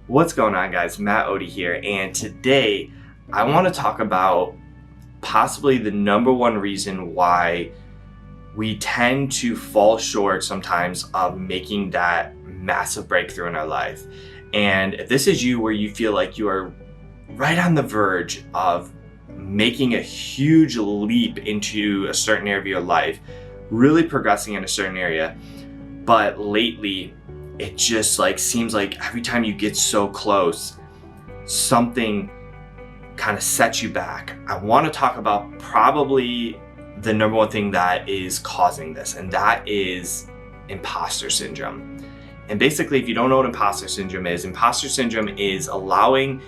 What's going on, guys? Matt Odie here, and today I want to talk about possibly the number one reason why we tend to fall short sometimes of making that massive breakthrough in our life. And if this is you, where you feel like you are right on the verge of making a huge leap into a certain area of your life, really progressing in a certain area, but lately it just seems like every time you get so close, something kind of sets you back. I want to talk about probably the number one thing that is causing this, and that is imposter syndrome. And basically, if you don't know what imposter syndrome is allowing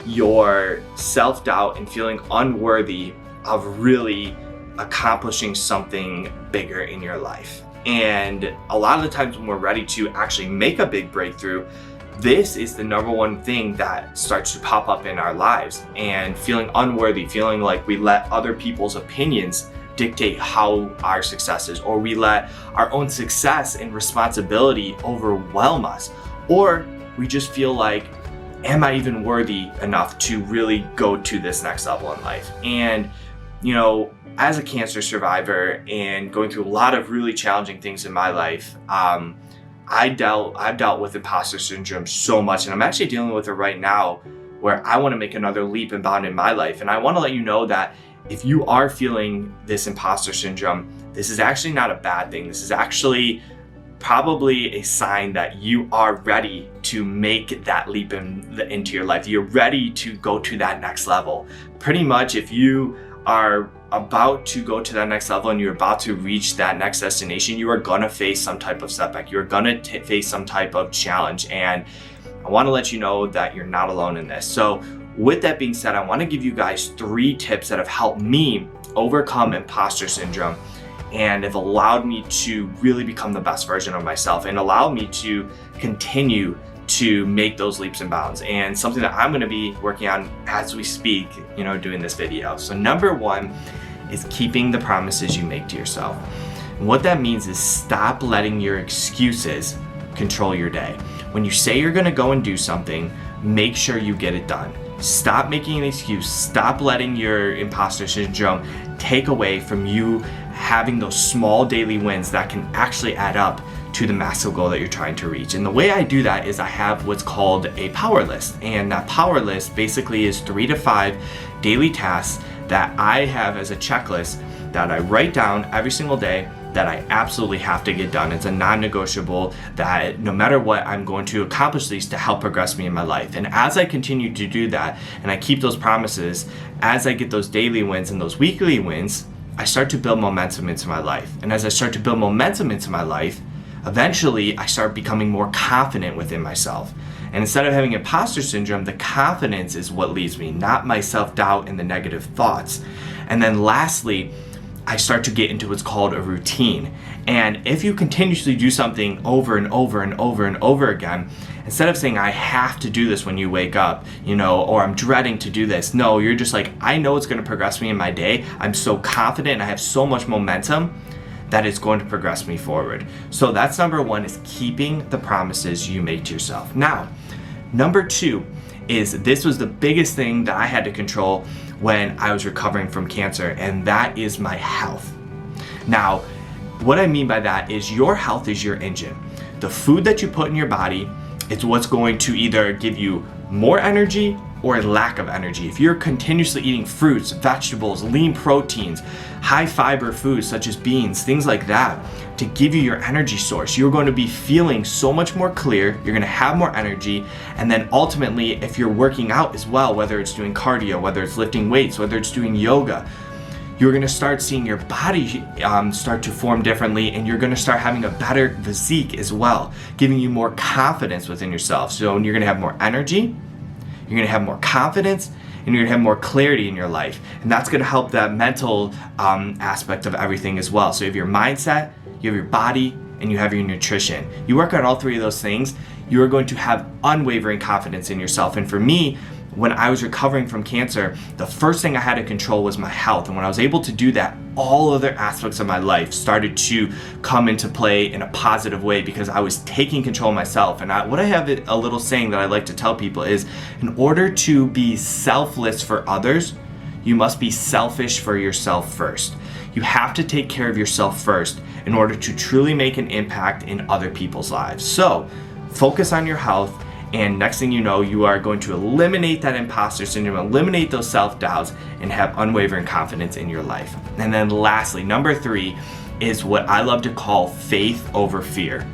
your self-doubt and feeling unworthy of really accomplishing something bigger in your life. And a lot of the times when we're ready to actually make a big breakthrough, this is the number one thing that starts to pop up in our lives, and feeling unworthy, feeling like we let other people's opinions dictate how our success is, or we let our own success and responsibility overwhelm us, or we just feel like, am I even worthy enough to really go to this next level in life? And as a cancer survivor and going through a lot of really challenging things in my life, I've dealt with imposter syndrome so much, and I'm actually dealing with it right now, where I want to make another leap and bound in my life. And I want to let you know that if you are feeling this imposter syndrome, this is actually not a bad thing. This is actually probably a sign that you are ready to make that leap into your life. You're ready to go to that next level. Pretty much, if you are about to go to that next level and you're about to reach that next destination, you are gonna face some type of setback. You're gonna face some type of challenge. And I wanna let you know that you're not alone in this. So with that being said, I wanna give you guys 3 tips that have helped me overcome imposter syndrome and have allowed me to really become the best version of myself and allow me to continue to make those leaps and bounds, and something that I'm going to be working on as we speak, doing this video. So number 1 is keeping the promises you make to yourself. And what that means is stop letting your excuses control your day. When you say you're going to go and do something, make sure you get it done. Stop making an excuse. Stop letting your imposter syndrome take away from you having those small daily wins that can actually add up to the massive goal that you're trying to reach. And the way I do that is I have what's called a power list. And that power list basically is 3 to 5 daily tasks that I have as a checklist that I write down every single day that I absolutely have to get done. It's a non-negotiable that no matter what, I'm going to accomplish these to help progress me in my life. And as I continue to do that and I keep those promises, as I get those daily wins and those weekly wins, I start to build momentum into my life. And as I start to build momentum into my life, eventually I start becoming more confident within myself. And instead of having imposter syndrome, the confidence is what leads me, not my self-doubt and the negative thoughts. And then lastly, I start to get into what's called a routine. And if you continuously do something over and over and over and over again, instead of saying I have to do this when you wake up, or I'm dreading to do this, no, you're just like, I know it's going to progress me in my day. I'm so confident and I have so much momentum that it's going to progress me forward. So that's number 1, is keeping the promises you make to yourself. Now, number 2 is, this was the biggest thing that I had to control when I was recovering from cancer, and that is my health. Now, what I mean by that is your health is your engine. The food that you put in your body is what's going to either give you more energy or a lack of energy. If you're continuously eating fruits, vegetables, lean proteins, high fiber foods such as beans, things like that, to give you your energy source, you're going to be feeling so much more clear, you're going to have more energy, and then ultimately, if you're working out as well, whether it's doing cardio, whether it's lifting weights, whether it's doing yoga, you're going to start seeing your body start to form differently, and you're going to start having a better physique as well, giving you more confidence within yourself. So you're going to have more energy, you're going to have more confidence, and you're going to have more clarity in your life. And that's going to help that mental aspect of everything as well. So you have your mindset, you have your body, and you have your nutrition. You work on all 3 of those things, you are going to have unwavering confidence in yourself. And for me, when I was recovering from cancer, the first thing I had to control was my health. And when I was able to do that, all other aspects of my life started to come into play in a positive way because I was taking control of myself. And what I have a little saying that I like to tell people is, in order to be selfless for others, you must be selfish for yourself first. You have to take care of yourself first in order to truly make an impact in other people's lives. So focus on your health, and next thing you know, you are going to eliminate that imposter syndrome, eliminate those self-doubts, and have unwavering confidence in your life. And then lastly, number 3 is what I love to call faith over fear.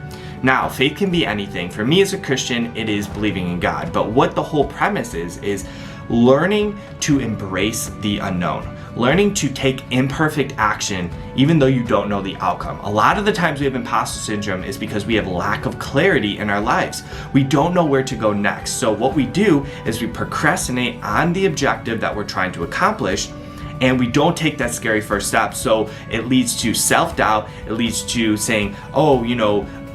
Now, faith can be anything. For me as a Christian, it is believing in God. But what the whole premise is learning to embrace the unknown. Learning to take imperfect action even though you don't know the outcome. A lot of the times we have imposter syndrome is because we have lack of clarity in our lives. We don't know where to go next. So what we do is we procrastinate on the objective that we're trying to accomplish, and we don't take that scary first step. So it leads to self-doubt. It leads to saying, oh,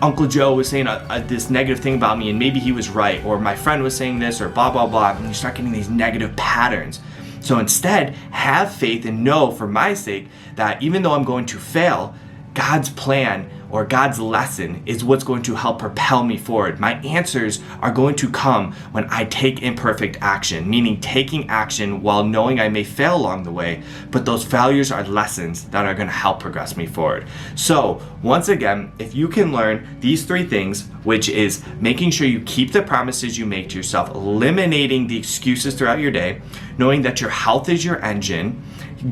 Uncle Joe was saying this negative thing about me and maybe he was right, or my friend was saying this, or blah, blah, blah. And you start getting these negative patterns. So instead, have faith and know, for my sake, that even though I'm going to fail, God's plan or God's lesson is what's going to help propel me forward. My answers are going to come when I take imperfect action, meaning taking action while knowing I may fail along the way, but those failures are lessons that are going to help progress me forward. So once again, if you can learn these 3 things, which is making sure you keep the promises you make to yourself, eliminating the excuses throughout your day, knowing that your health is your engine,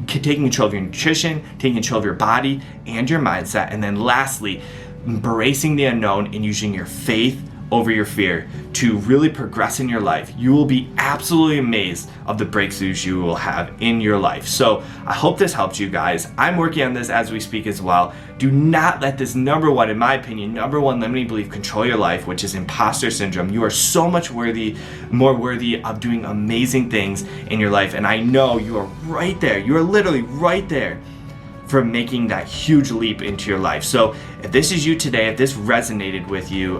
taking control of your nutrition, taking control of your body and your mindset, and then lastly, embracing the unknown and using your faith over your fear to really progress in your life, you will be absolutely amazed of the breakthroughs you will have in your life. So I hope this helps you guys. I'm working on this as we speak as well. Do not let this number one limiting belief control your life, which is imposter syndrome. You are so much more worthy of doing amazing things in your life. And I know you are right there. You are literally right there for making that huge leap into your life. So if this is you today, if this resonated with you,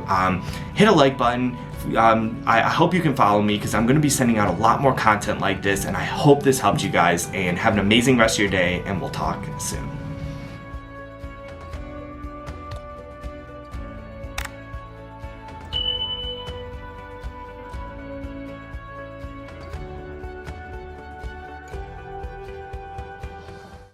hit a like button. I hope you can follow me because I'm going to be sending out a lot more content like this, and I hope this helped you guys, and have an amazing rest of your day, and we'll talk soon.